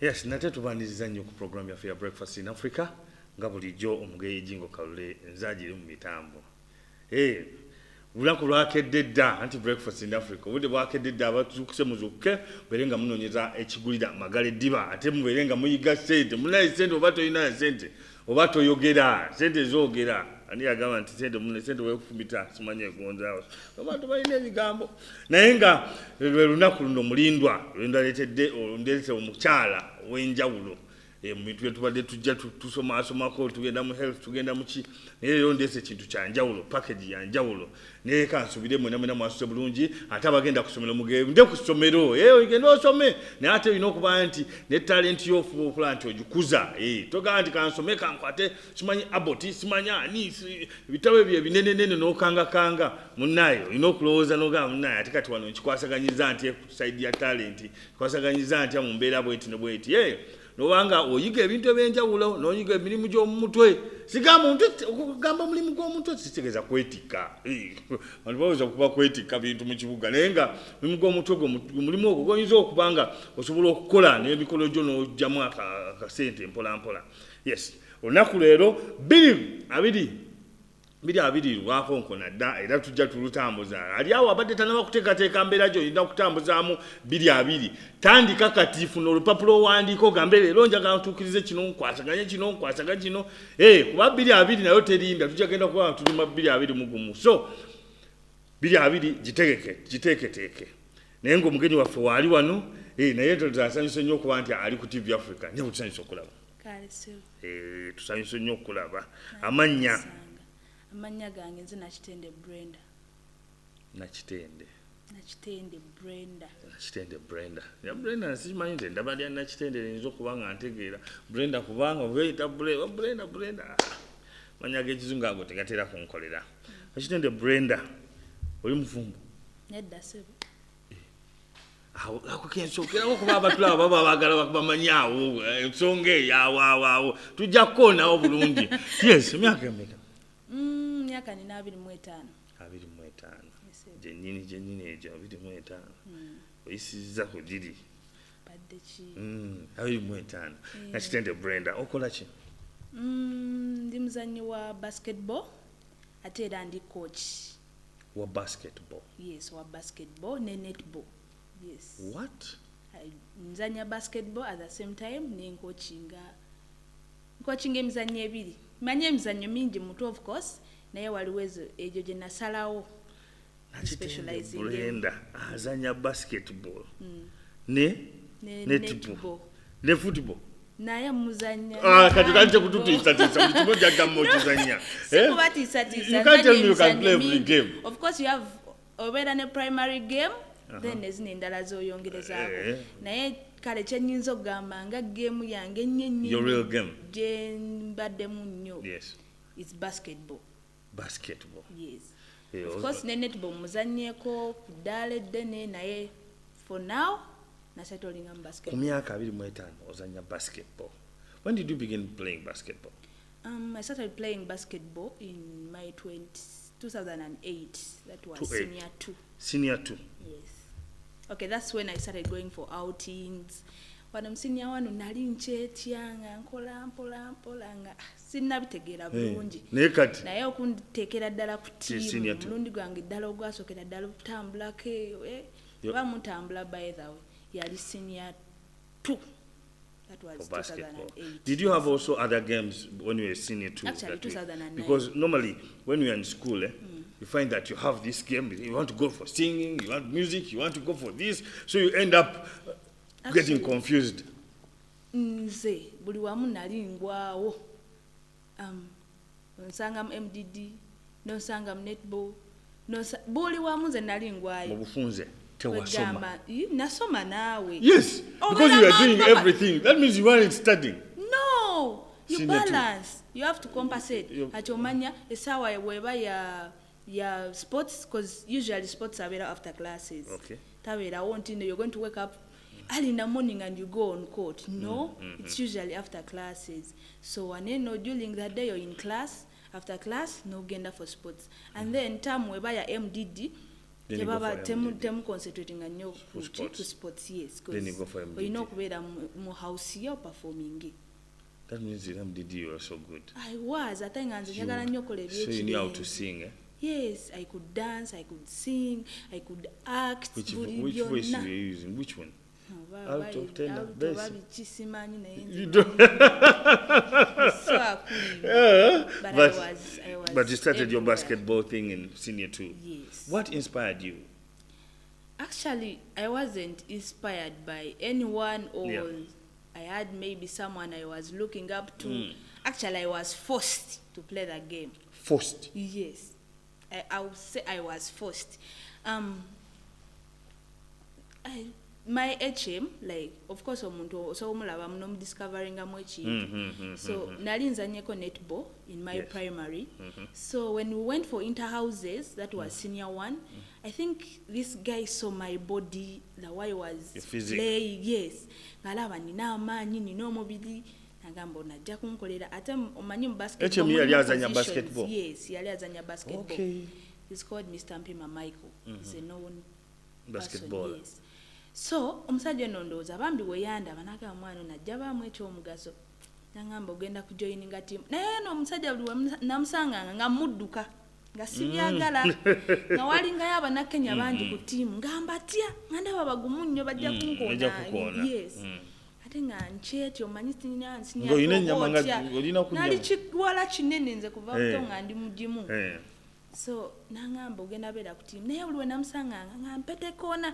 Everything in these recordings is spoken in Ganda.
Yes, nate tubaniriza nnyo ku program yaffe ya Breakfast in Africa nga bulijjo omugeyi Jingo Kalule nzajiri mu mitambo. Lunaku lwakedde dda anti Breakfast in Africa obudde bwakedde dda abatuukise muzukke berenga munoonyeza ekigulira magala eddiba ate muberenga muyiga ssente munaye ssente oba toyina ssente oba toyogera ssente zoogera ani yagamba nti ssente weekufumita simanyi egonzaawo abantu balina ebigambo naye nga lwe lunaku luno mulindwa ndaleetedde omukyala w'enjawulo mu bintu bye tubadde tujja tusomaasomako tugenda mu health tugenda mu ki naye leero ndeese ekintu kya njawulo package ya njawulo naye kansubire mwena mwasuse bulungi ate abagenda ku ssomero mugende ku ssomero ogende osome naye ate olina okuba nti ne talenti y'ofuba okulaba nti ogikuza togamba nti kansome kankwate simanyi aboti simanya ani ebitabo ebyo ebinenenene n'okangakanga munnaye olina okulowooza n'ogamba munnaye ate kati wano nkikwasaganyiza nti saidi ya talenti nkikwasaganyiza ntya mu mbeera bweti ne bweti nobanga oyiga ebintu ebyenjawulo n'oyiga emirimu gy'omu mutwe sigamba omuntu okugamba omulimu gw'omutwe kitegeeza kwetikka abantu baweza okuba kwetikka bintu mu kibuga naye nga omulimu gw'omutwe mulimu ogwo goyinza okuba nga osobola okukola n'emikolo gyo n'ojjamu akasente mpolampola. Yes, olunaku leero 20 lwakonkona dda era tujja tulutambuza ali awo abadde tanaba kuteekateeka mbeera gyo oyina kutambuzaamu 20 tandika kati funa olupapula owandiika ogambe leero njagala ntuukirize kino nkwasaganye kino kuba 20 nayo terinda tujja genda kuba tulima 20 mugumu so 20 giteeketeeke naye ng'omugenyi waffe waali wano naye tusanyuse nnyo okuba nti ali ku TV Africa nje butusanyusa okulaba tusanyuse nnyo okulaba amannya gange nze Nakitende Brenda. Nakitende Brenda. Ya Brenda nsimanyi nti ndaba lya Nakitende nzo kubanga ntegeera Brenda kubanga weeta Brenda. Manya g'ekizungu ago tegatera kunkolera. Nakitende Brenda oli mufumbo. Nedda sebo. Ako kensokera okuba abatula baba bagala bakubamanyaawo ensonga eyawaawo tujja kukonawo bulungi. Yes, myaka emeka. Myaka nina 25. Jennyini ejo 25. Oyisizza ku giri. Badde ki? 25. Nakitende Brenda okola ki? Ndi muzannyi wa basketball ate era ndi coach. Wa basketball? Yes, wa basketball ne netball. Yes. What? Nzanya basketball at the same time ne coaching emizannyo ebiri. Manye emizannyo mingi mutu of course naye waliwo ejo gye nasalawo specializing Brenda azanya basketball ne netball ne football naye muzanya kati kanje kututisa buli kimu jagamba okizanya you can't tell me you can play every game. Of course you have already a primary game then nezina endala zoyongerezaako naye kale kyenyinza okugamba nga game yange ennyo your real game gye mbaddemu nnyo yes it's basketball. Yes. Of course ne netball muzannyeko ku ddaala eddene naye for now nasettling on basketball. Ku myaka 25 ozanya basketball. When did you begin playing basketball? I started playing basketball in my 2008. That was Senior 2. Yes. Okay, that's when I started going for outings. When I'm senior one nali nchetyanga nkola mpola nga sinnabitegeera bulungi naye okunteekera ddala ku tiimu mulundi gwange ddala ogwasokera ddala okutambulako oba mutambula by the way yali Senior 2. That was 2008. Did you have also other games when you were Senior 2? Actually 2009. Because normally when you are in school you find that you have this game, you want to go for singing, you want music, you want to go for this, so you end up getting confused. Nze buli wamu nali ngwawo nsanga mu MDD nosanga mu netball buli wamu nze nali ngwayo mu bufunze tewasoma nasoma naawe. Yes, because you are doing everything that means you weren't studying. No, you balance, you have to compensate ati omanya esaawa weba ya sports because usually sports are better after classes. Okay. Tabeerawo nti you're going to wake up early in the morning and you go on court. No, it's usually after classes. So during that day you're in class, after class no genda for sports. And then time weba ya MDD Then you go for temu concentrating nnyo ku sports, yes, then you go for MDD. olina okubeera mu house yo performing. That means in MDD you are so good. I was ate nga nze njagala nnyo okola So you knew how to sing, eh? Yes, I could dance, I could sing, I could act. Which voice were you using? Which one? Out of tenor, bass. You don't. So but I was. But you started your everywhere. basketball thing in senior 2. Yes. What inspired you? Actually, I wasn't inspired by anyone, or Yeah. I had maybe someone I was looking up to. Actually, I was forced to play the game. Forced. Yes, I would say I was forced. My HM, like, of course, omuntu so omulaba muno discovering ekintu. So nali nzanyeko netball in my primary. So when we went for inter-houses, that was senior 1, I think this guy saw my body, the way I was playing, yes. Ngalaba nina amaanyi, nina omubiri, nagamba onajja kunkolera. Ate omanyi mu basketball. HM yali azanya basketball? Yes, yali azanya basketball. Okay. He's called Mr. Mpima Michael. He's a known Basketball. person, yes. So omusajja ono ndowooza bambi weyandaba n'agamba mwana najja baamu ekyomugaso, nagamba ogenda kujoyininga ttiimu. Naye n'omusajja buli we namusanganga nga mudduka nga sibyagala, nga walingayo abannakenya bangi ku ttiimu nga mbatya, nga ndaba bagumu nnyo bajja kunkoona. Yes. Ate nga nkyetyo omanyi nali kiwala kinene nze kuva buto nga ndi mugimu. So nagamba ogenda beera ku ttiimu, naye buli we namusanganga nga mpetekoona,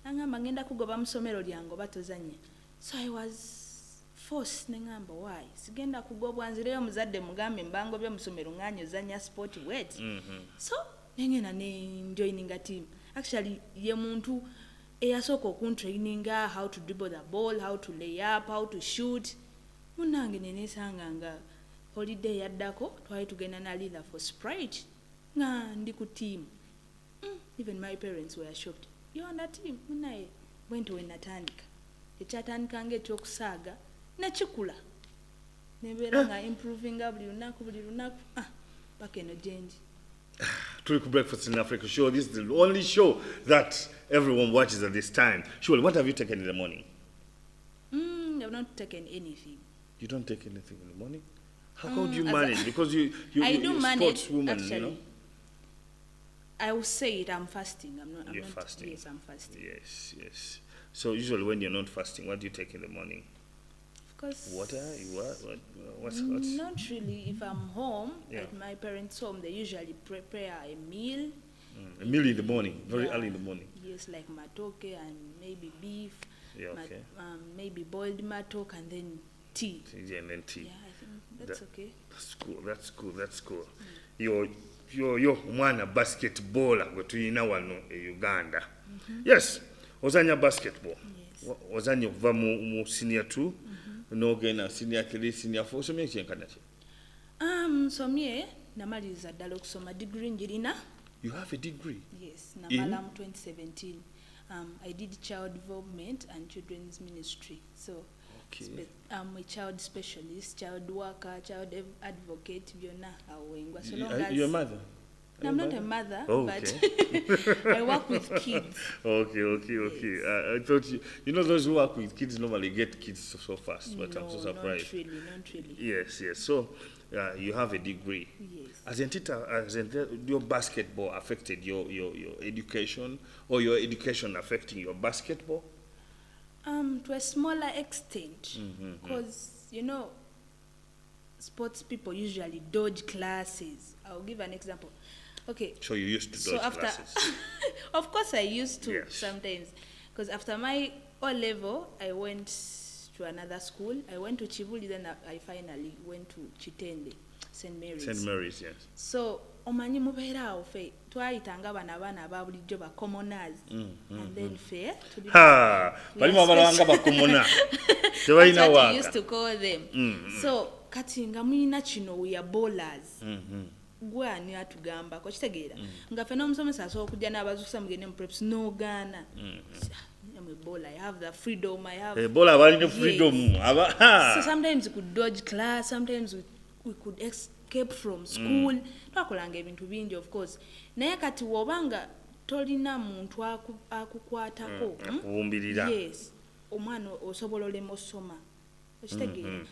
nagamba ngenda kugoba mu ssomero lyange oba tozannya. So I was forced, nengamba why sigenda kugobwa, nzireyo muzadde mugambe mbangobye mu ssomero ng'anyo ozannya sport wet. So nengenda ne joininga team. Actually ye muntu eyasooka okuntraininga how to dribble the ball, how to lay up, how to shoot. Munange nenesanga nga holiday yaddako twali tugenda na Lila for Sprite nga ndi ku team. Even my parents were shocked. You're on that team. Munaye bwento we natandika. Ekyatandika ng'ekyokusaaga nekikula. Nebeera nga improving buli lunaku. Paka eno gyendi. Tuli ku Breakfast in Africa show. This is the only show that everyone watches at this time. Surely, what have you taken in the morning? I've not taken anything. You don't take anything in the morning? How do you manage? Because I do you're a manage, sportswoman, actually. you know? I will say it, I'm fasting. I'm You're not fasting? Yes, I'm fasting. Yes. So usually when you're not fasting, what do you take in the morning? Of course. Water? What's Not really. If I'm home, Yeah. at my parents' home, they usually prepare a meal. a meal in the morning, very Yeah. early in the morning. Yes, like matoke and maybe beef. Yeah, okay. Maybe boiled matoke and then tea. And then tea. Yeah, I think that's okay. That's cool. You're mwana basketballer gwe tulina wano e Uganda. Yes, ozanya basketball. Yes. Ozanya okuva mu senior 2, n'ogenda senior 3, senior 4. Osomye ekyenkana ki? Nsomye namaliriza ddala okusoma degree njirina. You have a degree? Yes, namala mu 2017. I did child development and children's ministry. So Okay. I'm a child specialist, child worker, child advocate, byonna awengwa. So long You're a mother? No, I'm not a mother, Oh, but okay. I work with kids. Okay. I thought you know those who work with kids normally get kids so fast, but I'm so surprised. Not really. Yes. So you have a degree. Yes. Hasn't your basketball affected your education, or your education affecting your basketball? To a smaller extent, because sports people usually dodge classes. I'll give an example. Okay. So you used to dodge classes? Of course I used to. Yes. Sometimes. Because after my O-level, I went to another school. I went to Chivuli, then I finally went to Nakitende, St. Mary's. St. Mary's, yes. So, omanyi mubeera awo fe twayitanga abaana aba bulijjo ba commoners, and then fe balimu abalanga bakomona tebalina we waaka. used to call them. So kati nga mulina kino we are bowlers. Gwe ani atugambako kitegeera nga fe n'omusomesa asobola okujja n'abazuukusa mugende mu preps n'ogaana. I'm a bowler. I have the freedom. I have Ebola balina freedom. So sometimes we could dodge class. Sometimes we could escape from school. Twakolanga ebintu bingi, of course. Naye kati wobanga tolina muntu akukwatako kuwumbirira yes omwana osobola olema osoma okitegeera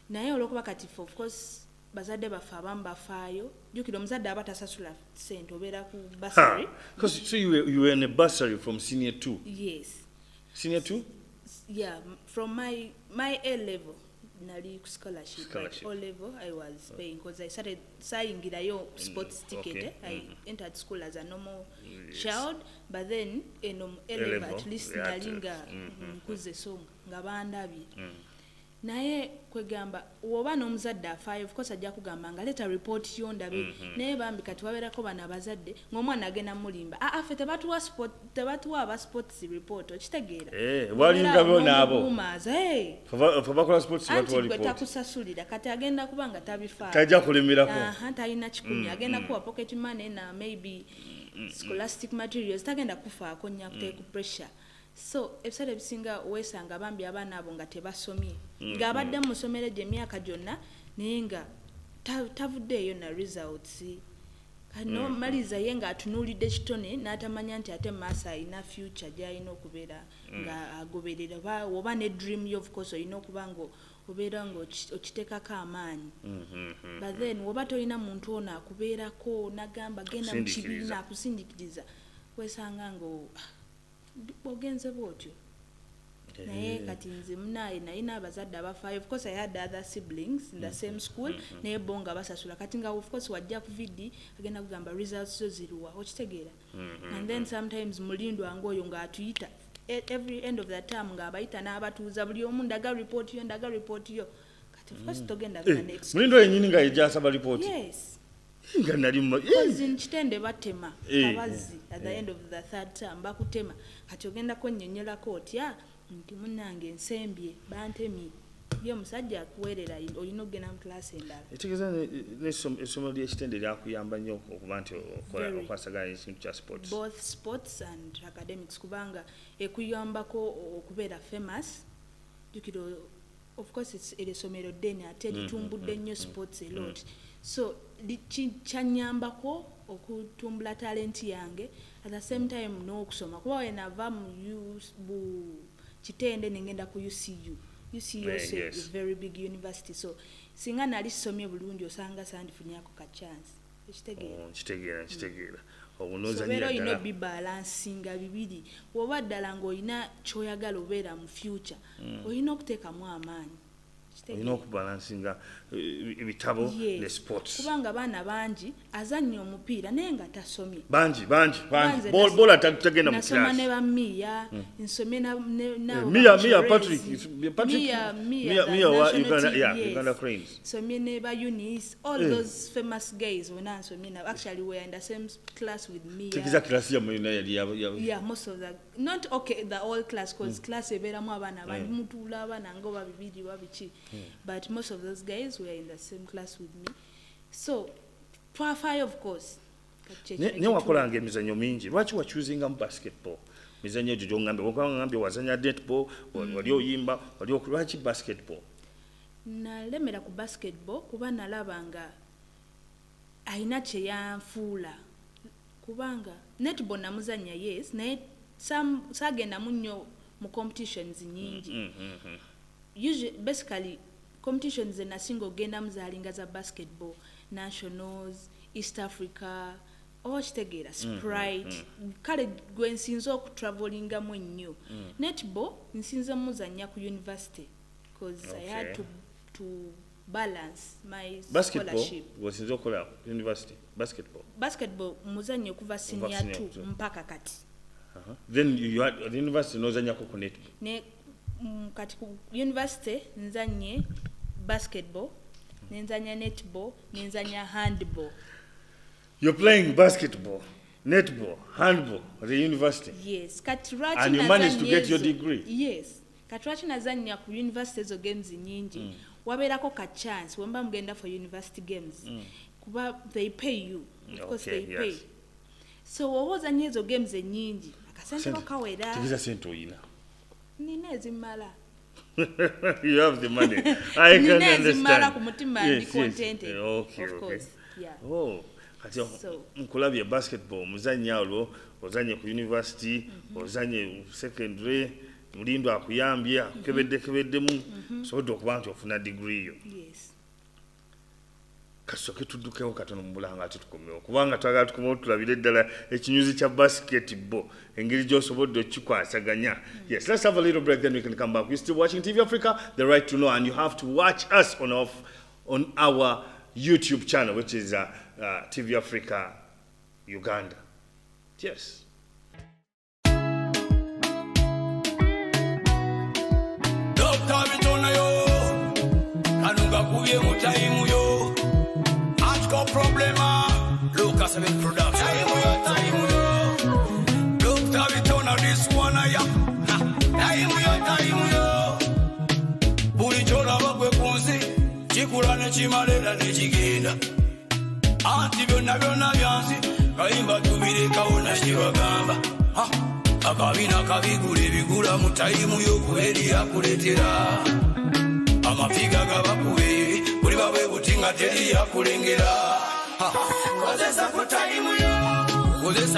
naye olwokuba kati of course bazadde baffe abamu bafaayo jjukira omuzadde aba tasasula ssente obeera ku bursary so you were in a bursary from senior 2 yes senior 2 yeah from my A level nali ku scholarship. But O level I was paying because I started sayingirayo sports ticket. I entered school as a normal child, but then in A level at least nalinga nkuze so nga bandabi. Naye kwegamba woba n'omuzadde afaayo of course ajja kugamba nga leta report yo ndabe naye bambi kati wabeerako bana abazadde ng'omwana agenda mulimba ffe tebatuwa aba sports report okitegeera walinga bo naabo bakola sports takusasulira kati agenda kuba nga tabifaayo tajja kulemerako talina kikumi agenda kuwa pocket money na maybe scholastic materials tagenda kufaako nnyo akuteeku pressure. So ebiseera ebisinga weesanga bambi abaana abo nga tebasomye ng'abadde mu ssomero gye emyaka gyonna naye nga tavuddeeyo na results kano maliza ye ng'atunuulidde kitone n'atamanya nti ate maaso alina future gy'alina okubeera nga agoberera oba ne dream yo of course olina okuba nga obeera nga okiteekako amaanyi but then woba tolina muntu ono akubeerako n'agamba genda mu kibiina akusinjikiriza weesanga nga ogenze bwotyo naye kati nze munaye nalina abazadde abafaayo of course I had other siblings in the same school naye bo nga basasula kati nga of course wajja ku vidi agenda kugamba results zo ziruwa okitegeera and then sometimes mulindwa ng'oyo ng'atuyita every end of the term ng'abayita n'abatuuza buli omu ndaga report yo kati of course togenda gana next mulindwa yennyini nga yejasaba report yes nga nali Nakitende batema abazi at the end of the third term bakutema kati ogenda kwennyonnyolako otya nti munnange ensembye bantemye ye omusajja akuweerera olina okugenda mu class endala ekitegeeza essomo ly'ekitende lyakuyamba nnyo okuba nti okwasaganya ekintu kya sports both sports and academics kubanga ekuyambako okubeera famous jukira of course eressomero ddene ate litumbudde nnyo sports a lot so kyanyambako okutumbula talenti yange at the same time n'okusoma kuba wenava mu Kitende nengenda ku UCU also a very big university so singa nali somye bulungi osanga sandifunyako ka chance kitegeera obunozanya ino bibalansinga bibiri woba ddala ng'olina kyoyagala obeera mu future olina okuteekamu amaanyi olina okubalansinga ebitabo ne sports kubanga abaana bangi azannya omupiira naye nga tasomye bangi bola tagenda mu nasoma ne bamiya nsomye Mia wa Uganda Cranes nsomye ne ba Eunice all those famous guys when I nsomye na actually were in the same class with me tikiza class ya muyina yali yeah most of the not okay the all class cause class eberamu abana bandi mutula abana ngo babibiri babichi but most of those guys were in the same class with me so twafayo of course ne wakolanga emizanyo mingi lwaki wa choosing basketball mizanyo gyo ngambe wazanya netball wali oyimba wali lwaki basketball nalemera ku basketball kuba nalabanga aina kye yanfuula kubanga netball namuzanya yes naye sagenda munnyo mu competitions nyingi usually basically competitions na single genda muzalinga za basketball nationals East Africa kitegeera Sprite kale gwe nsinza okutravelinga mu nnyo netball nsinza muzanya ku university because I had to balance my scholarship. Wasinza okola university basketball muzanya okuva senior 2 mpaka kati then you had the university nozanya ku netball ne kati ku university nzanye basketball nenzanya netball nenzanya handball. You're playing basketball, netball, handball at the university. Yes, and you managed to get your degree. Yes, katurachi nazanya ku university zo games nyingi. Waberako ka chance wemba mgenda for university games. Kuba they pay you. Of course they pay. So woza nyezo games nyingi. Akasente bakawera. Tigiza sente oyina. Nina ezimala. You have the money. I can understand. Nina ezimala ku mutima ndi contented. Okay, of course. Yeah. Oh. So nkulabye basketball muzannya olwo ozanye ku university ozanye secondary mulindo akuyambye kebeddemu sobodde okuba nti ofuna degree yo. yes. Kasoke tuddukewo katono mu bulanga ati tukomewo kubanga twagala tukomewo tulabire ddala ekinyuzi kya basketball engeri gy'osobodde okikwasaganya. Yes, let's have a little break, then we can come back. You're still watching TV Africa, The Right to Know, and you have to watch us on our YouTube channel, which is TV Africa Uganda. Yes. Problema Lucas with production time Doctor Vitona this one time buli chola bagwe kunzi chikulane chimalera nechigenda anti byonna byansi kayimba tubire kaona chibagamba akabina kabigule bigula mu time yokuheri yakuletera amafiga gabakube buli bawe butinga teri yakulengera kozesa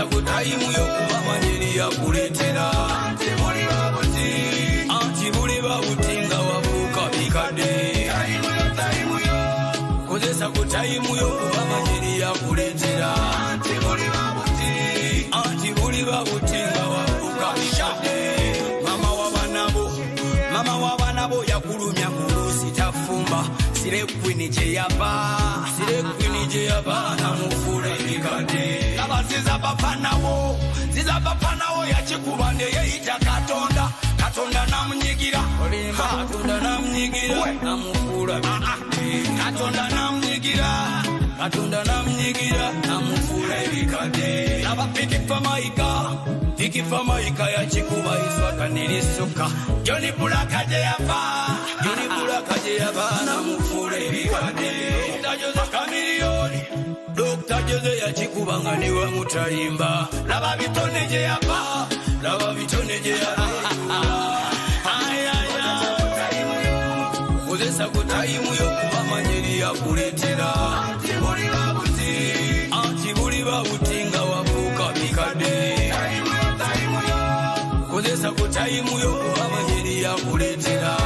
kutaimu yo kubamanyeri yakuletera anti buli babutinga wabuka bikade kozesa kutaimu yo kubamanyeri yakuletera anti buli babutinga wabuka bikade mama wabanabo yakulumya kulusi tafumba sire kwini je yaba na mufura ikade abaziza bapanawo yachikubande yeita katonda namnyigira na mufura katonda namnyigira na mufura ikade abapiki famaika yachikuba iswaka nilisuka Johnny Bulaka je yaba na mufura ikade tajoza kamilioni Dr. Jose yachikuba nganiwa mutayimba laba bitone je yaba kozesa kutaimu yo kubamanyeri yakuletera anti buli babutinga wabuka bikade kozesa kutaimu yo kubamanyeri yakuletera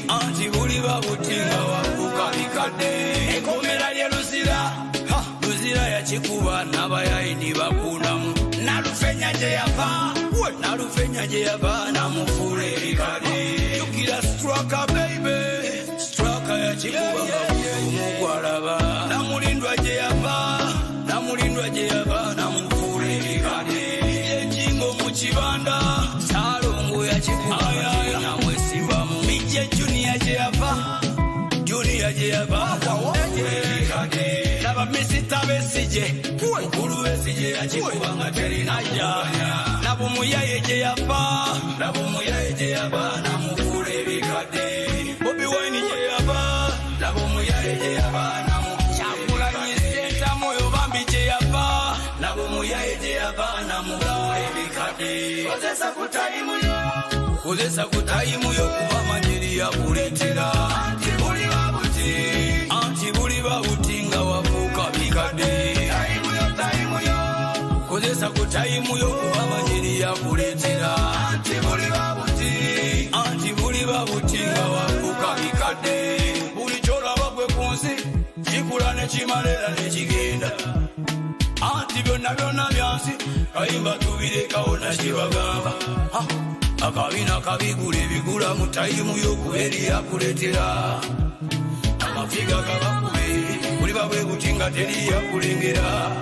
anti buli babutinga wabuka bikade ekomera lye luzira yachikuba n'abayayini bakunamu nalufenya je yava namufura ebikade yukira straka baby straka yachikuba omugwalaba namulindwa je yava namufura ebikade ekingo mu kibanda salongo yachikuba namwesimbamu mijje junior je yava laba misita besije mukulu besije yachikuba nga terinaja laba muyaye je yava namufura ebikade Bobi Wine je yava laba muyaye je yava namufura nyisenta moyo bambi je yava laba muyaye je yava namufura ebikade kozesa kutaimu yo kubamanyeri yakuletera anti buli babutinga wabuka bikade kozesa kutaimu yo kubamanyeri yakuletera anti buli babutinga wabuka bikade buli chola bagwe kunzi chikulane chimalera nechigenda anti byonna byansi kayimba tubire kaona chibagamba akabina kabigule bigula mu taimu yokuheri yakuletera amafiga gabakube buli babwe butinga teri yakulengera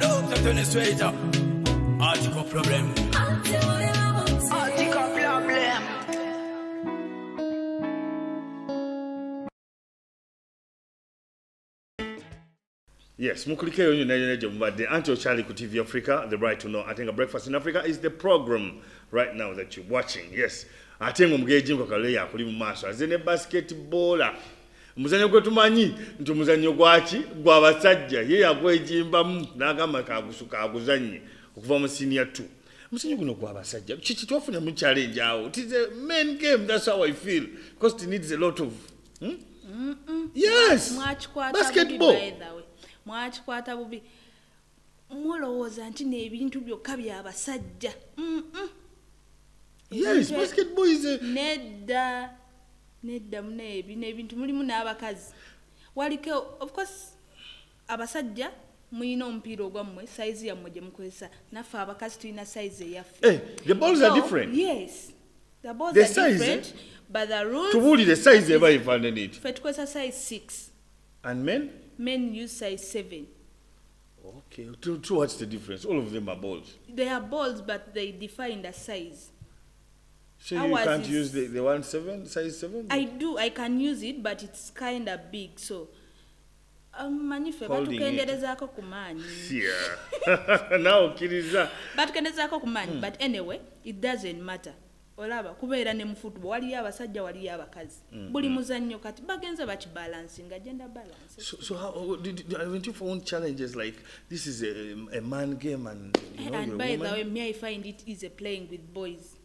Dr. Tony straight up article problem. Yes, mukulike yonyo neje mubadde anti ochali ku TV Africa, The Right to Know. I think a Breakfast in Africa is the program right now that you're watching. Yes. Atengo mgeji ngo kale ya kuli mu maso. Azene basketballer. Muzanyo gwe tumanyi nti muzanyo gwaki gwa basajja ye yagwejimba n'agamba kagusuka aguzanye okuva mu senior 2. Muzanyo guno gwa basajja. Chichi twafuna mu challenge awo. It is a men game, that's how I feel. Because it needs a lot of Yes. Basketball. Mwakikwata bubi. Mulowooza nti n'ebintu byokka by'abasajja. Yes, basketball is a... Nedda n'ebintu mulimu n'abakazi. Waliko, of course, abasajja muyina omupiira ogwammwe size yammwe gye mukozesa. Naffe abakazi tulina size eyaffe. The balls are different. Yes. The balls The are size, different, but the rules... Tubuulire size eba ifaanana eti. Ffe tukozesa size 6. And men? Men use size 7. Okay. So what's the difference? All of them are balls. They are balls, but they define the size. So you can't use the 1/7, size 7? I do. I can use it, but it's kind of big. So, manife batukenderezaako kumanyi. Yeah. Now kiriza. Batukenderezaako kumanyi. But anyway, it doesn't matter. Olaba kubeera ne mu football waliyo abasajja waliyo abakazi. Buli muzannyo kati bagenze bakibalansinga gender balance. So how haven't you found challenges like this is a man game and you know, and by the way, me I find it easy playing with boys.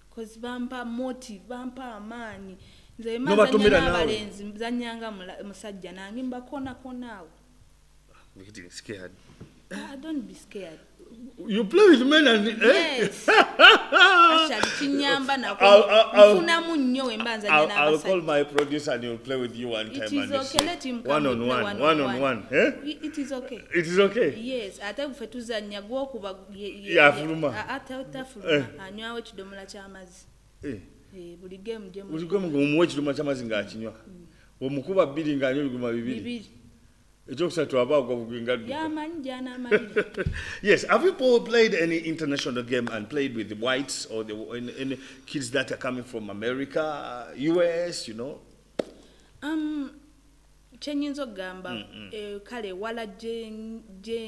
Because bampa motive, bampa amaanyi. Nze mazanya n'abalenzi mzanyanga musajja nange mbakona konaawo. I'm getting scared. Don't be scared. You play with men and yes. I'll call my producer and he'll play with you one time. It is okay. Let him come one-on-one. Eh? It is okay. It is okay. Yes. Ate ufetuzanya gwokuba yafuluma. Ate tafuluma anywawo ekidomola ky'amazzi. Buli game gye mu muwe ekidomola ky'amazzi ng'akinywa. Omukuba 2 ng'anywa ebiguma 2. Yes, have you played any international game and played with the whites or any kids that are coming from America, US, you know? Kyenyinza okugamba kale wala gye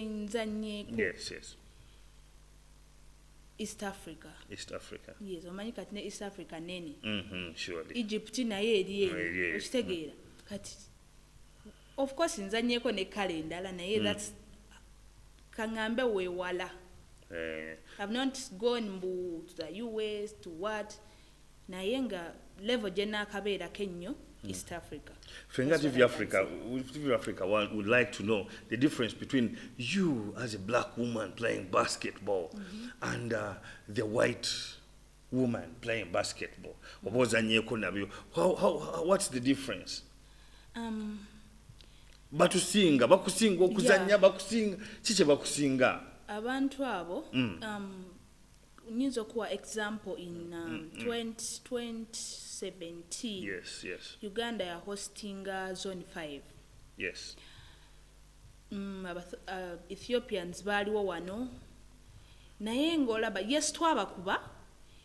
nzanyeeko. Yes. East Africa. Yes, omanyi kati ne East Africa nene. Surely. Egypt naye eri okitegeera kati. Of course, nzanyeko ne kale endala naye that's kangambe wewala. I've not gone to the US to what naye nga level gye naakabeera kennyo East Africa. Fenga TV Africa would like to know the difference between you as a black woman playing basketball and the white woman playing basketball. What's the difference? Bakusinga okuzanya bakusinga kiki bakusinga abantu abo nyinza okuwa example in 2017 yes Uganda ya hosting zone 5 yes Ethiopians baliwo wano naye ngolaba yes twabakuba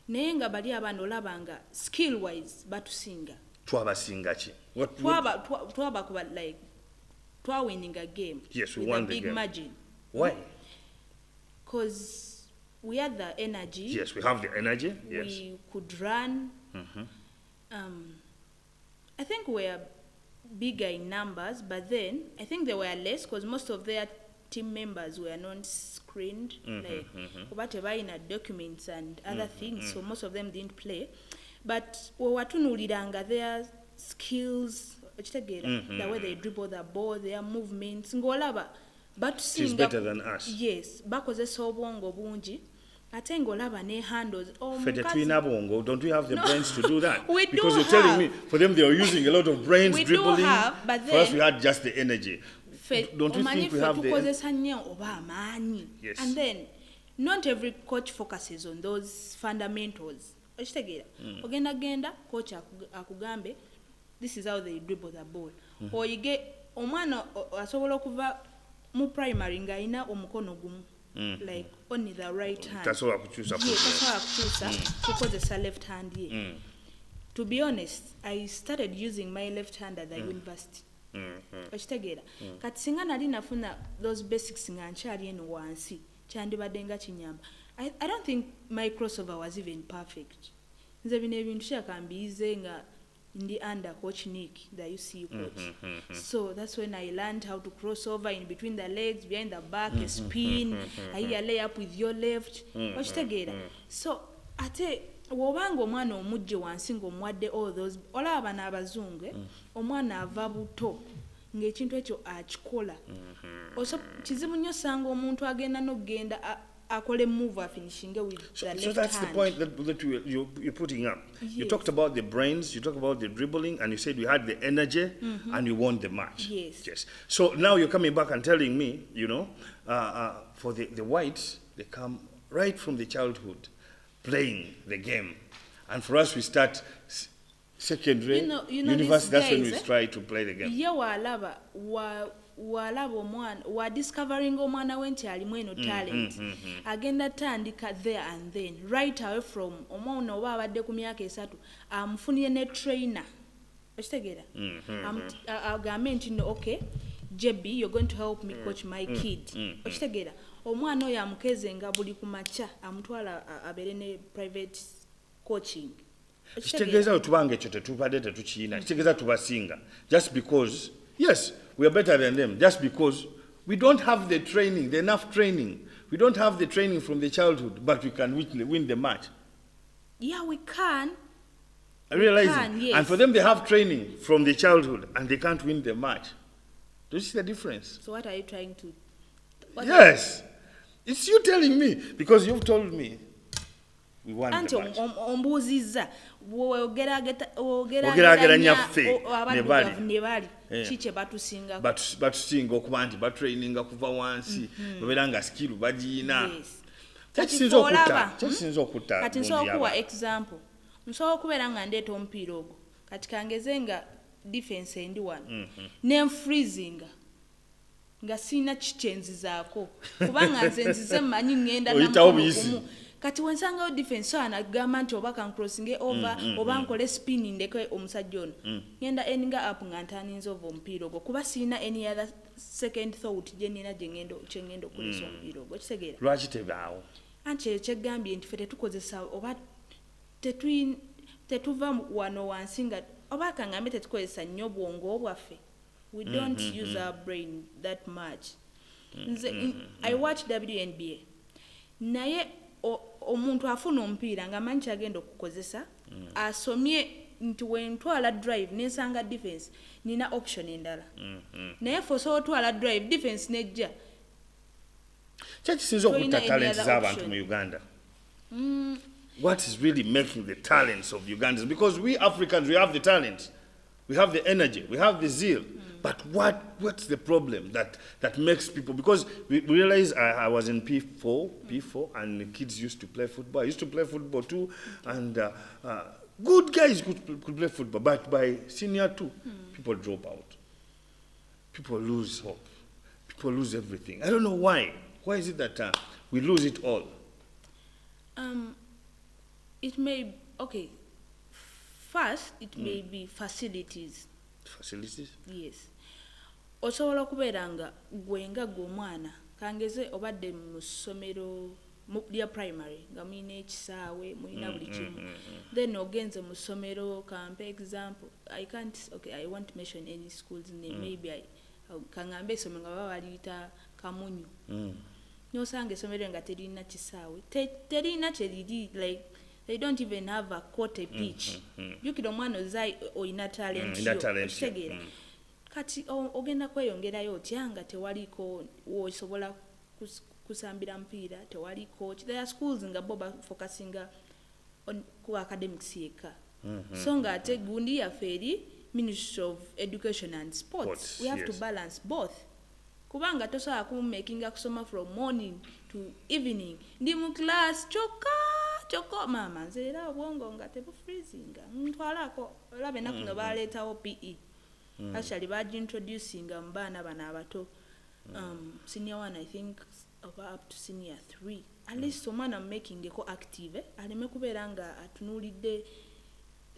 naye nga bali abantu olabanga skill wise batusinga twabasinga ki twabakuba like winning a game yes, we with won a big the game. margin. Why? Because we had the energy. Yes, we have the energy. Yes. We could run. I think we were bigger in numbers, but then I think they were less because most of their team members were not screened, like whatever in documents and other things. So most of them didn't play, but we were tunuliranga their skills. The way they dribble the ball, their movements, ngolaba. But she's better than us. Yes, bakozesa obwongo bungi. Ate ngolaba ne handles. Don't we have the brains to do that? We because do you're telling me, for them they are using a lot of brains we dribbling. Do have, but then, for us we had just the energy. Don't you think we have the yes. And then, not every coach focuses on those fundamentals. Ogenda coach akugambe. This is how they dribble the ball. Or you get omwana asobola okuva mu primary nga ina omukono gumu. Like only the right hand. Tasobola kukyusa. Kukozesa left hand ye. To be honest, I started using my left hand at the university. Okitegeera. Kati singa nali nafuna those basics nga nkyali eno wansi kyandibadde nga kinyamba. I don't think my crossover was even perfect. Nze bino ebintu kyakambiyize nga ndi under coach Nick, the UC coach. So that's when I learned how to cross over in between the legs, behind the back, a spin, I lay up with your left. So ate wobanga omwana omujje wansi ng'omuwadde all those olaba bano abazungu omwana ava buto ng'ekintu ekyo akikola kizibu nnyo osanga omuntu agenda n'okugenda akole move finishing with the left so that's hand. the point that you're putting up. Yes. You talked about the brains, you talked about the dribbling, and you said you had the energy and you won the match. Yes. So now you're coming back and telling me, for the whites, they come right from the childhood playing the game. And for us, we start secondary, university, that's when we try to play the game. Yeah, walaba omwana wa discovering omwana we nti alimu eno talent agenda tandika there and then right away from omwana oba abadde ku myaka 3 amufunire ne trainer okitegeera agambe nti no okay JB you're going to help me coach my kid okitegeera omwana oyo amukeze nga buli ku macha amutwala abere ne private coaching kitegeeza otubanga ekyo tetubadde tetukiina kitegeeza tubasinga just because yes we are better than them just because we don't have the training, the enough training. We don't have the training from the childhood, but we can win the match. Yeah, we can. I realize it. Yes. And for them, they have training from the childhood, and they can't win the match. Do you see the difference? So what are you trying to... Yes. It's you telling me, because you've told me. We won the match. Ombuziza ogeraageranya ffe ne bali kiki batusinga batusinga okuba nti batraininga kuva wansi babeera nga skill bagiina kyakisinza okutta kati nsobola okuwa example nsobola okubeera nga ndeeta omupiira ogwo kati kangeze nga defense endi wano nenfreezinga nga siina kikyenzizaako kubanga nze nzize mmanyi ngenda namukumu kati wensangayo defense anagamba nti oba kancrossinge over oba nkole spinning ndeke omusajja ono ngenda endinga up nga ntaninza ova omupiira ogwo kuba siina any other second thought gye nina kyengenda okulesa omupiira ogwo kitegeera lwaki tebaawo anti ekyo kyeggambye nti ffe tetukozesa oba tetuva wano wansi nga oba kangambe tetukozesa nnyo bwongo bwaffe we don't use our brain that much I watch WNBA naye omuntu afuna omupiira nga manyi kyagenda okukozesa asomye nti wentwala drive nensanga defense nina option endala naye ffe osobola otwala drive defense nejja kyekisinza okutta talent z'abantu mu Uganda. What is really making the talents of Ugandans? Because we Africans, we have the talent, we have the energy, we have the zeal. But what's the problem that makes people? Because we realize I was in P4, and the kids used to play football. I used to play football too, and good guys could play football. But by senior 2, people drop out. People lose hope. People lose everything. I don't know why. Why is it that we lose it all? It may First, it may be facilities. Facilities? Yes. Osobola okubeera nga gwe nga gw'omwana kangeze obadde mu ssomero lya primary nga mulina ekisaawe mulina buli kimu then ogenze mu ssomero kampe example I won't mention any schools name maybe kangambe essomero nga baba baliyita Kamunyu nosanga essomero nga terina kisaawe terina kyeriri like they don't even have a court pitch. Jukira omwana ozai oyina talent yo. Kati ogenda kweyongerayo otyanga tewaliko wosobola kusambira mpira tewali coach. There are schools nga boba focusing on ku academics yeka. So nga ate gundi yaferi Ministry of Education and Sports. We have to balance both. Kubanga tosobola ku making kusoma from morning to evening. Ndi mu class Choko mama nzera obwongo nga tebu freezinga ntwalako olabe nakuno baleetawo PE actually baji introducing mbana bana abato senior 1 I think up to senior 3 at least omwana making eko active aleme kubeera nga atunulidde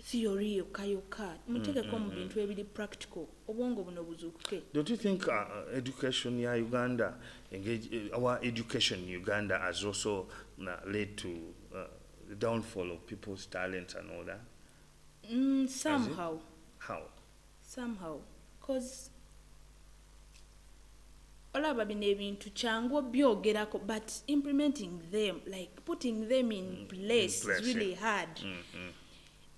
theory yokayoka mutekeko mu bintu ebiri practical obwongo buno buzukuke. Don't you think education in Uganda our education in Uganda has also led to the downfall of people's talents and all that? Somehow. How? Somehow. Because olaba bino ebintu kyangu obyogerako, but implementing them, like putting them in place is really hard.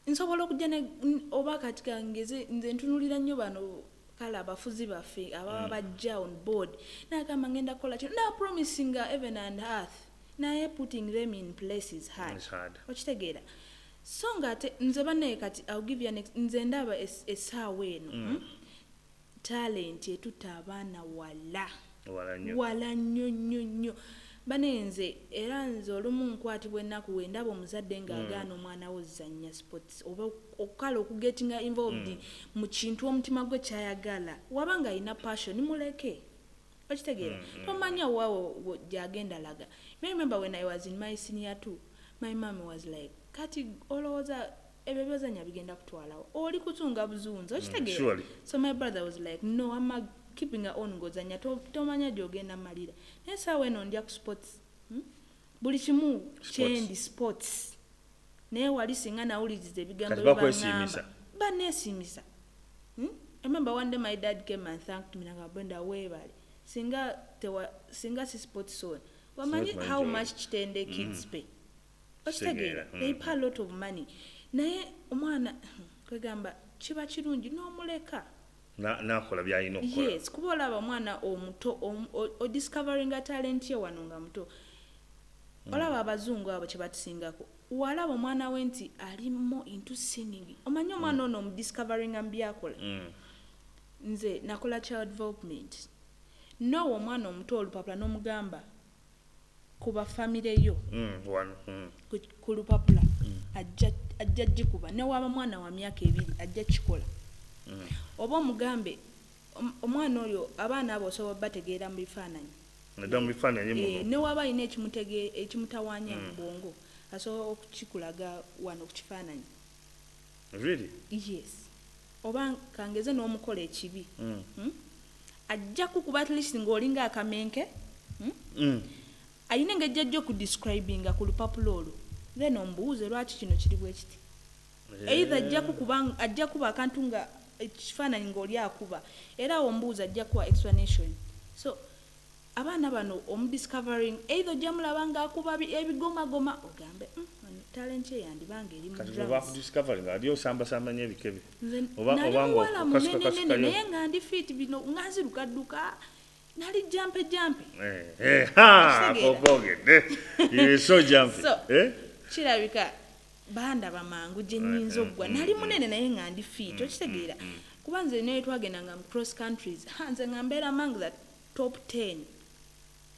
Nsobola okujja oba kati kangeze nze ntunulira nnyo bano kale abafuzi baffe ababa bajja on board n'agamba ngenda kukola kino na promising heaven and earth naye putting them in place is hard. Okitegeera so nga ate nze banne kati I'll give you an nze ndaba essaawa eno talent etutta abaana wala nnyo banenze era nze olumu nkwatibwa ennaku wendaba omuzadde ng'agaana omwana we ozannya sports oba okukala okugetinga involved mu kintu omutima gwe kyayagala wabanga alina passion muleke okitegeera tomanya waawo gyagenda laga. I remember when I was in my senior 2 my mom was like kati olowooza ebyo byozanya bigenda kutwalawo oli kutunga buzunzi okitegeera so my brother was like no I'm keeping her on ngozanya tomanya gyogenda malira naye saawa eno ndya ku sports buli kimu kyendi sports naye wali singa nawuliriza ebigambo byebangamba baneesimisa. I remember one day my dad came and thanked me naga Brenda weebale singa si sports on wamanyi how much Kitende kids pay okitegeera they pay a lot of money naye omwana kwegamba kiba kirungi n'omuleka nakola byalina okukola. Yes, kuba olaba omwana omuto o discovering a talent ye wano nga muto olaba abazungu abo kye batusingako walaba omwana we nti ali more into singing omanyi omwana ono omudiscovering ambyakola nze nakola child development no omwana omuto olupapula n'omugamba kuba famire yo ku lupapula ajja gikuba ne waba mwana wa myaka 2 ajja kikola oba omugambe omwana oyo abaana abo osobola bategeera mu bifaananyi ne waba alina ekimutawaanya mu bwongo asobola okukikulaga wano ku kifaananyi. Really? Yes. Oba kangeze n'omukola ekibi ajja kukuba at least ng'olinga akamenke alina ng'ejjajja okudescribinga ku lupapula olwo then ombuuze lwaki kino kiri bwe kiti either ajja kuba akantu nga ekifaananyi ng'oli akuba era ombuuza ajja kuwa explanation. So abaana bano omudiscovering either ojja mulaba ng'akuba ebigomagoma ogambe talent ye yandibanga eri mu drums discovering aliyo samba nyebikebe oba ng'okukasuka naye nga ndi fit bino nga nzirukadduka nali jampe so jumpy kirabika banda bamangu gye nnyinza oggwa nali munene naye nga ndi fit okitegeera kuba nze naye twagendanga mu cross countries nze nga mbeera among the top 10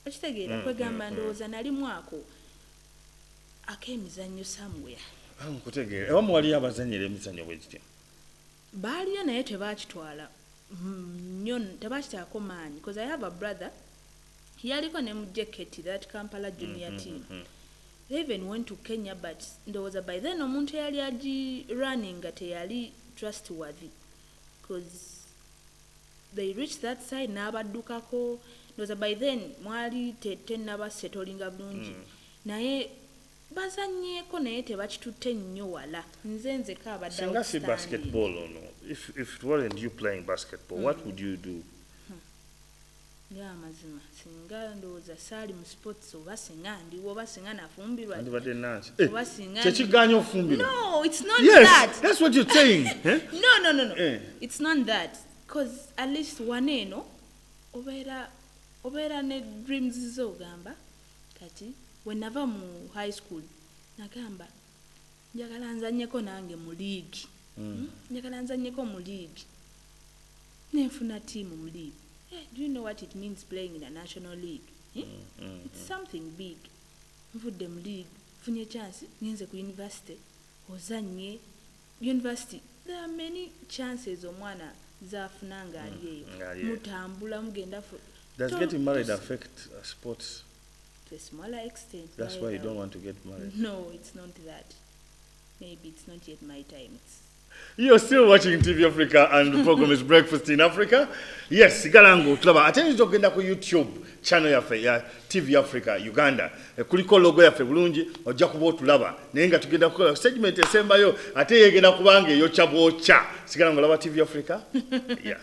okitegeera kwegamba ndowooza nali mwako ak'emizannyo somewhere nkutegeera ewamu waliyo abazannyira emizannyo bwe kitya baaliyo naye tebakitwala nnyo tebakitaako maanyi because I have a brother yaliko ne mu jacket that Kampala junior team. They even went to Kenya but ndowooza by then omuntu eyali agi running nga teyali trustworthy because they reached that side n'abaddukako ndowooza by then mwali tenaba settlinga bulungi naye bazannyeko naye tebakitutte nnyo wala nze kaabadde singa si basketball ono if it wasn't you playing basketball what would you do? Mazima singa ndowooza saali mu sports oba singa ndiwo oba singa nafumbirwa ndibadde nansi oba singa kyekiganya ofumbirwa. No, it's not yes, that. That's what you're saying. No. It's not that because at least one eno obeera ne dreams zo gamba kati when nava mu high school nagamba njagala nzannyeko nange mu league njagala nzannyeko mu league nenfuna team mu league. Do you know what it means playing in a national league? It's something big. Mvudde mu league funye chance ngenze ku university ozanye university there are many chances omwana zafunanga aliyeyo mutambula mugenda does getting married affect sports? To a smaller extent. That's why you don't want to get married. No, it's not that. Maybe it's not yet my time. You're still watching TV Africa and the program is Breakfast in Africa. Yes, Galango tulaba ateni zogenda ku YouTube channel yaffe ya TV Africa Uganda. Kuliko logo yaffe bulungi ojja kuba otulaba. Naye nga tugenda kukola segment esembayo ate yegenda kubanga eyo kyabwocha. Sigalango laba TV Africa? Yeah.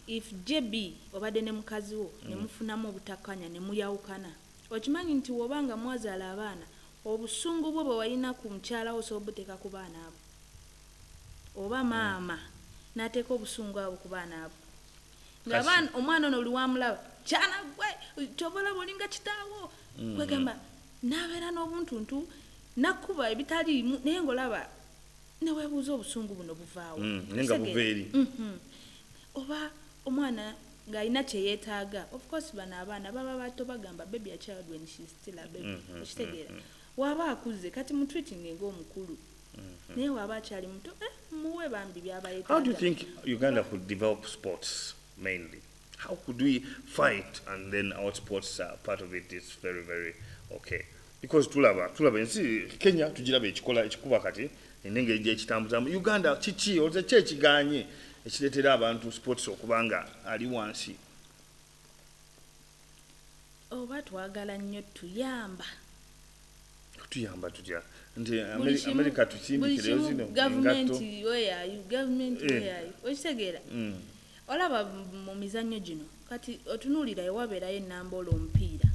if JB obadde ne mukazi wo ne mufunamu obutakanya ne muyawukana okimanyi nti wobanga mwazaala abaana obusungu bwo bwe walina ku mukyala wo obuteeka ku baana abo oba maama n'ateeka obusungu abo ku baana abo ng'abaana omwana ono oli wamulaba kyana gwe tobola bolinga kitaawo kwegamba n'abeera n'obuntuntu nakkuba ebitaliimu naye ng'olaba neweebuuza obusungu buno buvaawo nenga buva eri oba omwana ng'alina kye yeetaaga of course bano abaana baba bato bagamba baby a child when she is still a baby okitegeera waaba akuze kati mutreatinge ng'omukulu naye waaba akyali muto muwe bambi byaba yeetaaga. How do you think Uganda could develop sports mainly? How could we fight and then our sports part of it is very, very okay? Because tulaba ensi Kenya tugiraba ekikuba kati n'engeri gyekitambuzamu. Uganda kiki oze kye ekiganye ekireetera abantu sports okubanga ali wansi? Oba twagala nnyo tuyamba tutya nti America tukindikireyo zino gavumenti weyayo okitegeera olaba mu mizannyo gino kati otunuulira ewabeerayo enamboola omupiira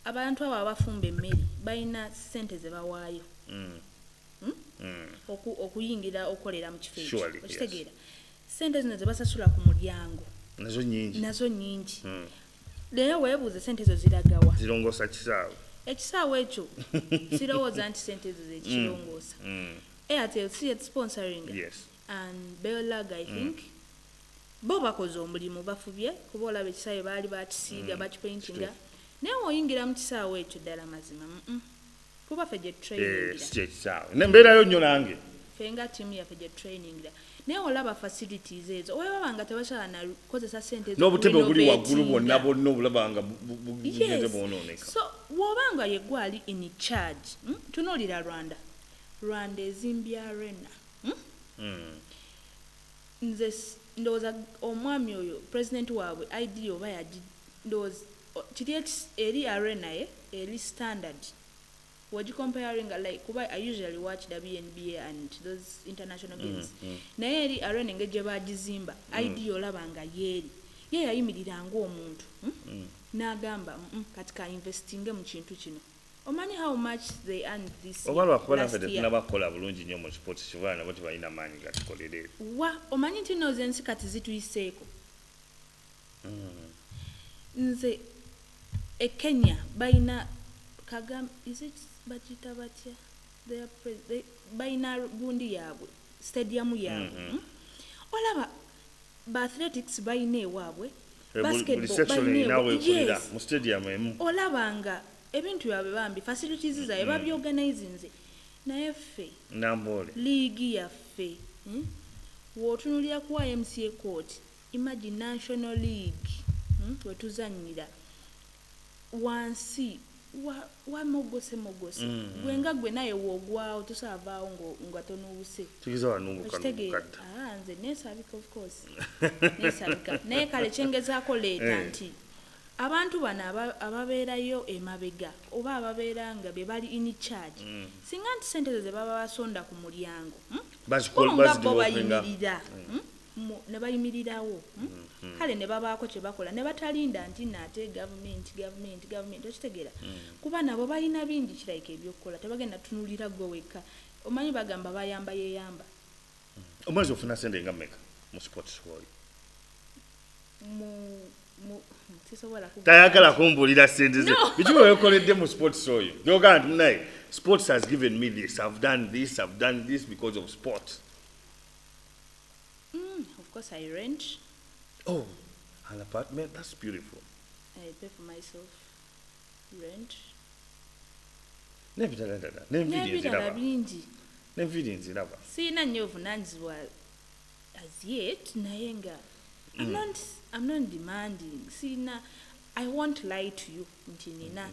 abantu abo abafumba emmeri balina ssente ze bawaayo okuyingira okolera mu kifo ekyo okitegeera ssente zino ze basasula ku mulyango nazo nnyingi leero weebuuze ssente ezo ziragawa zirongoosa kisaawe ekisaawe ekyo sirowooza nti ssente ezo zekirongoosa Airtel si yet sponsoring and Bellaga I think bo bakoze omulimu bafubye kuba olaba ekisaawe baali bakisiiga bakipaintinga naye oyingira mu kisaawe ekyo ddala mazima kuba ffe gye trainingira nembeerayo nnyo nange ffe nga tiimu yaffe gye trainingira naye olaba facilities ezo olaba nga tebasobola na kozesa ssente n'obutebe obuli waggulu bwonna obulaba nga bugeze bwonooneka so wobanga yeggwe ali in charge tunuulira Rwanda ezimbye arena nze ndowooza omwami oyo president waabwe ID oba ndowooza kiri eri arena ye eri standard comparing like kuba I usually watch WNBA and those international games naye eri arena engeri gye bagizimba ID olaba nga ye yayimirira ng'omuntu n'agamba kati ka investinge mu kintu kino omanyi how much they earned this year last year nabakola bulungi nnyo mu sports kibala nabo tebalina maanyi gatukolere omanyi nti noze ensi kati zituyiseeko nze Kenya balina is it bagita batya balina gundi yaabwe stadium yaabwe olaba ba athletics balina ewaabwe basketball balina mu stadium emu olaba nga ebintu byabwe bambi facilities zaabwe babyorganizinze naye ffe nambole league yaffe wootunulira ku YMCA court imagine national league wetuzanyira wansi wamogose gwenga gwe naye woogwawo tosaavaawo nga tonuubuse nze neesabika of course neesabika naye kale kyengezaako leeta nti abantu bano ababeerayo emabega oba ababeera nga be bali in charge singa nti ssente ze baba basonda ku mulyango nga bo bayimirira ne bayimirirawo kale ne babaako kye bakola ne batalinda nti naate gavumenti okitegeera kuba nabo balina bingi kirayika ebyokukola tebagenda tunulira gwe wekka omanyi bagamba bayamba yeyamba omwezi ofuna sente nga mmeka mu sports woyo tayagala kumbuulira sente ze biki weekoledde mu sports oyo gyogaa nti munaye sports has given me this I've done this because of sports. Of course I rent. Oh, an apartment? That's beautiful. I pay for myself. Rent. N'enviiri nziraba. Siina nnyo obuvunaanyizibwa as yet naye nga I'm not demanding. Siina I won't lie to you nti nina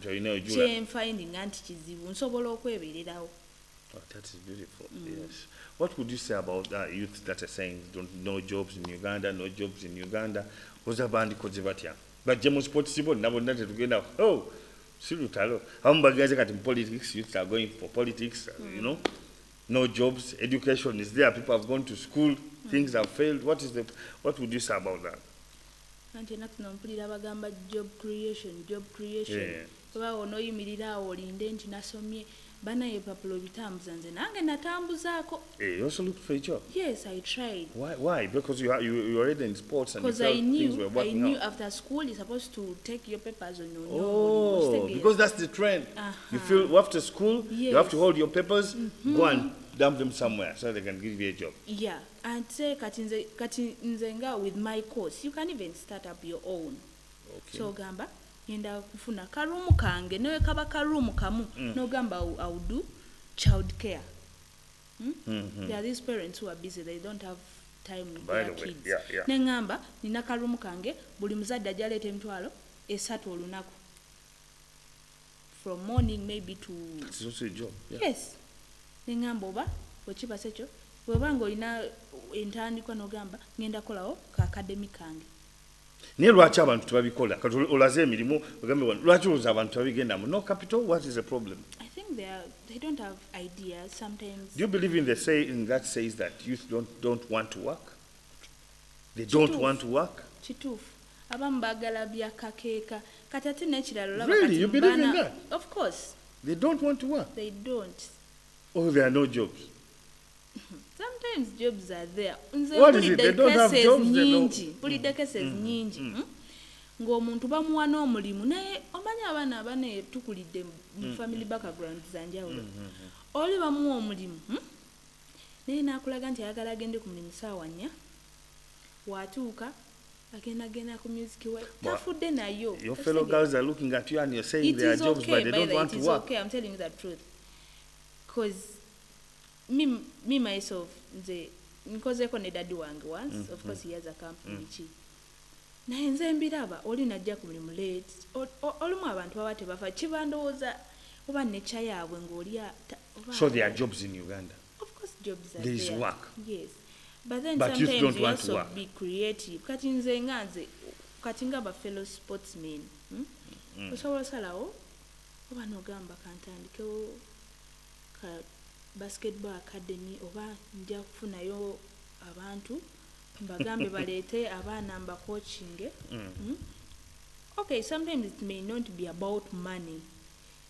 finding anti kizibu nsobola okwebeererawo. Oh, that is beautiful. Yes. What would you say about that youth that are saying no jobs in Uganda? Oza bandi koze batya? Bajje mu sports sibo nabo nate tugenda. Oh, sirutalo. Abamu bagaze kati mu politics, youth are going for politics, you know. No jobs, education is there, people have gone to school. things have failed. What would you say about that? Anti enaku mpulira bagamba job creation. Yeah. Kuba onoyimirira awo olinde nti nasomye banaye epapulo bitambuza nze nange natambuzaako. You also looked for a job? Yes, I tried. Why? Because you were already in sports and you Because felt things were I working knew out. after school you're supposed to take your papers on your Oh, because that's the trend. You feel after school, you have to hold your papers, go and dump them somewhere so they can give you a job. Yeah, and say kati nzenga with my course, you can even start up your own. Okay. So gamba, yenda kufuna karumu kange, newe kaba karumu kamu, no gamba I will do child care. There are these parents who are busy, they don't have time with their kids. Yeah. Nengamba, nina karumu kange, buli muzadde ajalete emitwalo, esatu olunaku. From morning maybe to... It's also a job. Yeah. Yes. Nengamba oba, wechipa secho, webanga olina entandikwa n'ogamba ngenda kolawo ka academic kange. Naye lwaki abantu tebabikola? Kati olaze emirimu ogambe lwaki olowooza abantu tebabigendamu? No capital, what is the problem? I think they don't have ideas sometimes. Do you believe in that says that youth don't want to work? They don't want to work? Kituufu. Abamu baagala bya kakeeka. Kati ate n'ekirala olaba Really? kati You believe in that? Of course. They don't want to work? They don't. Oh, there are no jobs. Sometimes jobs are there. What is it? They don't have jobs, they don't. Mpulidde cases nyingi. Ng'omuntu bamuwa n'omulimu naye omanyi abaana abane tukulidde mu family background za njawulo. Oli bamuwa omulimu. Naye n'akulaga nti ayagala agende ku mulimu ssaawa 4. Watuuka agenda ku music we. Tafudde nayo. Your fellow girls are looking at you and you're saying there are jobs but they don't want to work. It is okay, I'm telling you the truth. Because me myself, nkozeko ne daddy wange once, of course he has a company chi. Naye nze mbiraba oli najja ku mulimu late. Olumu abantu baba tebafa kibandowooza oba nature yaabwe ng'oli. So there are jobs in Uganda? Of course jobs are there is work? Yes. But then But youth sometimes don't you want to also work. be creative. Kati nze nga nze kati ngaba fellow sportsmen. Osobola osalawo oba n'ogamba kantandikewo ka basketball academy oba nja kufunayo abantu mbagambe baleete abaana mba coaching. Okay, sometimes it may not be about money.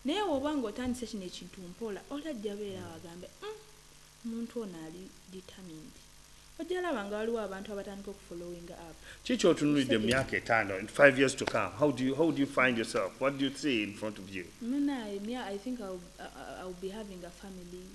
Naye oba ng'otandise kino ekintu mpola olajja beera wagambe omuntu ono ali determined. Ojja laba nga waliwo abantu abatandika okufollowing up. Kiki otunuulidde mu myaka 5 in 5 years to come? How do you find yourself? What do you see in front of you? I think I'll be having a family.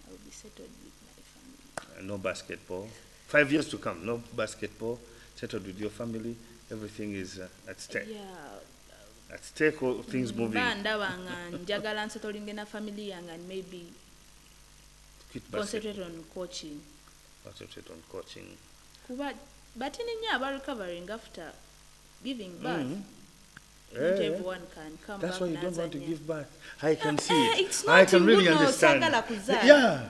I'll be settled with my family. No basketball. 5 years to come, no basketball. Settled with your family. Everything is at stake. Yeah. At stake, all things moving. Ndaba nga njagala nsettling na family yange and maybe concentrate on coaching. Concentrate on coaching. But in recovering after giving birth. Not everyone can come That's back. That's why you don't want to give birth. I can see it. It's not I can really understand. Yeah.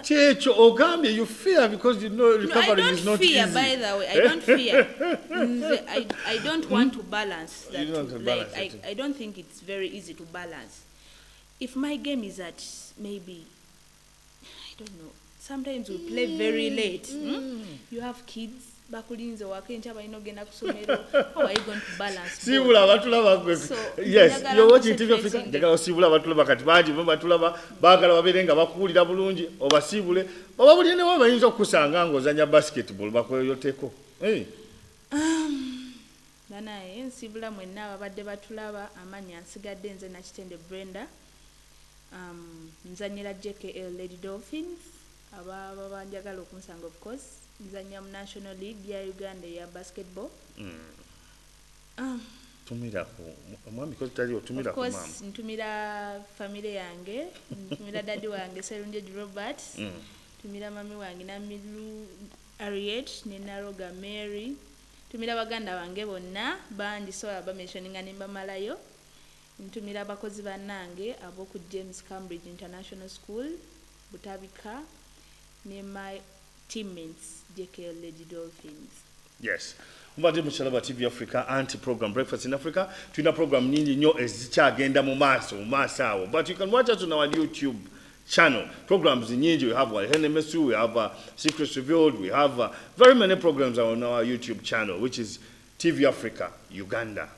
Checho Ogambia, you fear because you know recovery is not easy. I don't fear, by the way. I don't fear. I don't want to balance that. You don't want to balance it. I don't think it's very easy to balance. If my game is at maybe, I don't know, sometimes we play very late. You have kids. Bakulinze wakencha balina ogenda kusomero. How are you going to balance? Sibula batulaba. Yes, you're watching TV Africa. Jagala sibula batulaba kati baji batulaba bagala baberenga bakuulira bulungi obasibule. Baba buli ne wabayinza okusanga ngozanya basketball bakoyoteko. Banaye ensibula mwenna abadde batulaba amanya nsigadde nze Nakitende Brenda. Nzanyira JKL Lady Dolphins. Aba banjagala okunsanga of course. Nzanya mu National League ya Uganda ya basketball. Tumira ko mwami ko tali otumira ko mama. Of course ntumira family yange, ntumira daddy wange Serunje Robert, tumira mami wange Namilu Harriet ne Naroga Mary, tumira baganda wange bonna bandi so aba mentioning nimba malayo. Ntumira abakozi bannange aboku James Cambridge International School, Butabika ne my teammates JKL Lady Dolphins. Yes. Mbadde mu Chalaba TV Africa anti-program Breakfast in Africa. Tuna program nyingi nnyo ezikyagenda mu maaso awo. But you can watch us on our YouTube channel. Programs in Ninja, we have Henemesu, we have Secrets Revealed, we have very many programs on our YouTube channel, which is TV Africa, Uganda.